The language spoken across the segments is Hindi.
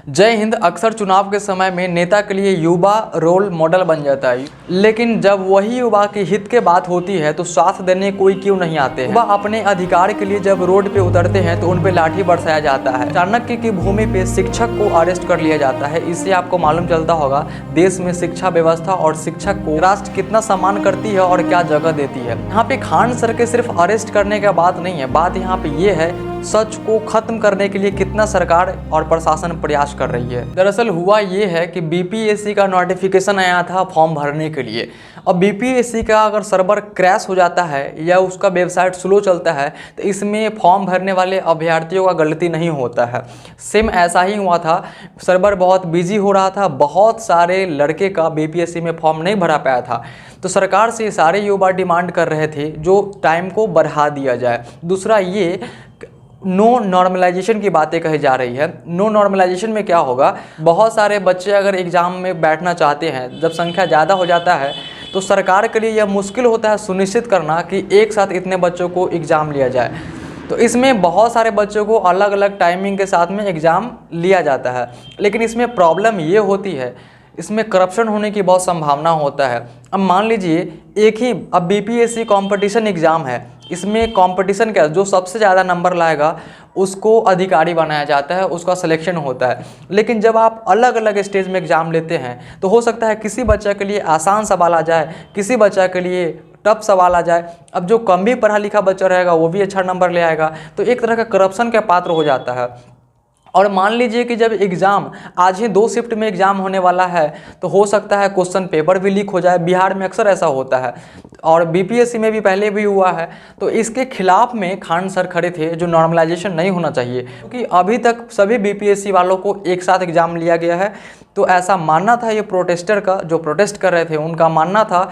जय हिंद। अक्सर चुनाव के समय में नेता के लिए युवा रोल मॉडल बन जाता है, लेकिन जब वही युवा के हित के बात होती है तो साथ देने कोई क्यों नहीं आते हैं। वह अपने अधिकार के लिए जब रोड पे उतरते हैं तो उन पे लाठी बरसाया जाता है। चाणक्य की भूमि पे शिक्षक को अरेस्ट कर लिया जाता है। इससे आपको मालूम चलता होगा देश में शिक्षा व्यवस्था और शिक्षक को राष्ट्र कितना सम्मान करती है और क्या जगह देती है। यहाँ पे खान सर के सिर्फ अरेस्ट करने का बात नहीं है, बात यहाँ पे ये है सच को खत्म करने के लिए कितना सरकार और प्रशासन प्रयास कर रही है। दरअसल हुआ ये है कि बीपीएससी का नोटिफिकेशन आया था फॉर्म भरने के लिए। अब बीपीएससी का अगर सर्वर क्रैश हो जाता है या उसका वेबसाइट स्लो चलता है तो इसमें फॉर्म भरने वाले अभ्यर्थियों का गलती नहीं होता है। सेम ऐसा ही हुआ था, सर्वर बहुत बिजी हो रहा था, बहुत सारे लड़के का बीपीएससी में फॉर्म नहीं भरा पाया था। तो सरकार से सारे युवा डिमांड कर रहे थे जो टाइम को बढ़ा दिया जाए। दूसरा ये नो नॉर्मलाइजेशन की बातें कही जा रही है। नो नॉर्मलाइजेशन में क्या होगा, बहुत सारे बच्चे अगर एग्ज़ाम में बैठना चाहते हैं, जब संख्या ज़्यादा हो जाता है तो सरकार के लिए यह मुश्किल होता है सुनिश्चित करना कि एक साथ इतने बच्चों को एग्ज़ाम लिया जाए। तो इसमें बहुत सारे बच्चों को अलग अलग टाइमिंग के साथ में एग्ज़ाम लिया जाता है, लेकिन इसमें प्रॉब्लम ये होती है, इसमें करप्शन होने की बहुत संभावना होता है। अब मान लीजिए एक ही अब बीपीएससी कंपटीशन एग्ज़ाम है, इसमें कंपटीशन क्या, जो सबसे ज़्यादा नंबर लाएगा उसको अधिकारी बनाया जाता है, उसका सिलेक्शन होता है। लेकिन जब आप अलग अलग स्टेज में एग्ज़ाम लेते हैं तो हो सकता है किसी बच्चा के लिए आसान सवाल आ जाए, किसी बच्चा के लिए टफ सवाल आ जाए। अब जो कम भी पढ़ा लिखा बच्चा रहेगा वो भी अच्छा नंबर ले आएगा, तो एक तरह का करप्शन का पात्र हो जाता है। और मान लीजिए कि जब एग्ज़ाम आज ही 2 शिफ्ट में एग्ज़ाम होने वाला है तो हो सकता है क्वेश्चन पेपर भी लीक हो जाए। बिहार में अक्सर ऐसा होता है और बीपीएससी में भी पहले भी हुआ है। तो इसके खिलाफ में खान सर खड़े थे जो नॉर्मलाइजेशन नहीं होना चाहिए, क्योंकि अभी तक सभी बीपीएससी वालों को एक साथ एग्ज़ाम लिया गया है। तो ऐसा मानना था ये प्रोटेस्टर का, जो प्रोटेस्ट कर रहे थे उनका मानना था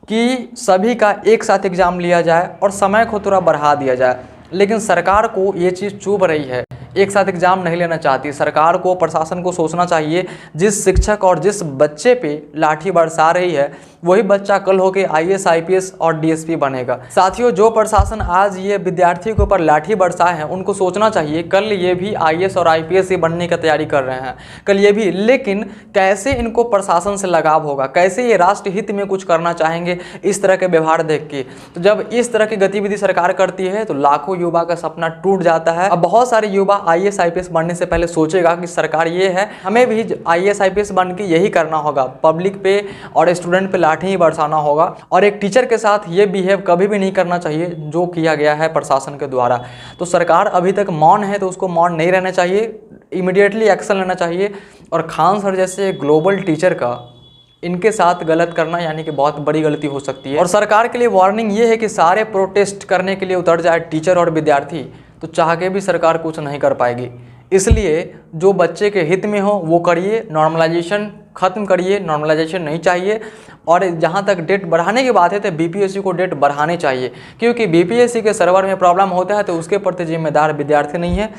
कि सभी का एक साथ एग्ज़ाम लिया जाए और समय को थोड़ा बढ़ा दिया जाए। लेकिन सरकार को ये चीज़ चुभ रही है, एक साथ एग्ज़ाम नहीं लेना चाहती। सरकार को, प्रशासन को सोचना चाहिए जिस शिक्षक और जिस बच्चे पे लाठी बरसा रही है वही बच्चा कल होके आईएएस, आईपीएस और डीएसपी बनेगा। साथियों, जो प्रशासन आज ये विद्यार्थियों के ऊपर लाठी बरसाए हैं उनको सोचना चाहिए कल ये भी आईएएस और आईपीएस ही बनने की तैयारी कर रहे हैं, कल ये भी। लेकिन कैसे इनको प्रशासन से लगाव होगा, कैसे ये राष्ट्र हित में कुछ करना चाहेंगे इस तरह के व्यवहार देख के। तो जब इस तरह की गतिविधि सरकार करती है तो लाखों युवा का सपना टूट जाता है। अब बहुत सारे युवा आईएएस, आईपीएस बनने से पहले सोचेगा कि सरकार ये है, हमें भी आईएएस, आईपीएस बन के यही करना होगा, पब्लिक पे और स्टूडेंट पे लाठी ही बरसाना होगा। और एक टीचर के साथ ये बिहेव कभी भी नहीं करना चाहिए जो किया गया है प्रशासन के द्वारा। तो सरकार अभी तक मौन है तो उसको मौन नहीं रहना चाहिए, इमीडिएटली एक्शन लेना चाहिए। और खान सर जैसे ग्लोबल टीचर का इनके साथ गलत करना यानी कि बहुत बड़ी गलती हो सकती है। और सरकार के लिए वार्निंग ये है कि सारे प्रोटेस्ट करने के लिए उतर जाए टीचर और विद्यार्थी तो चाह के भी सरकार कुछ नहीं कर पाएगी। इसलिए जो बच्चे के हित में हो वो करिए, नॉर्मलाइजेशन खत्म करिए, नॉर्मलाइजेशन नहीं चाहिए। और जहाँ तक डेट बढ़ाने की बात है तो बीपीएससी को डेट बढ़ाने चाहिए, क्योंकि बीपीएससी के सर्वर में प्रॉब्लम होता है तो उसके प्रति जिम्मेदार विद्यार्थी नहीं है।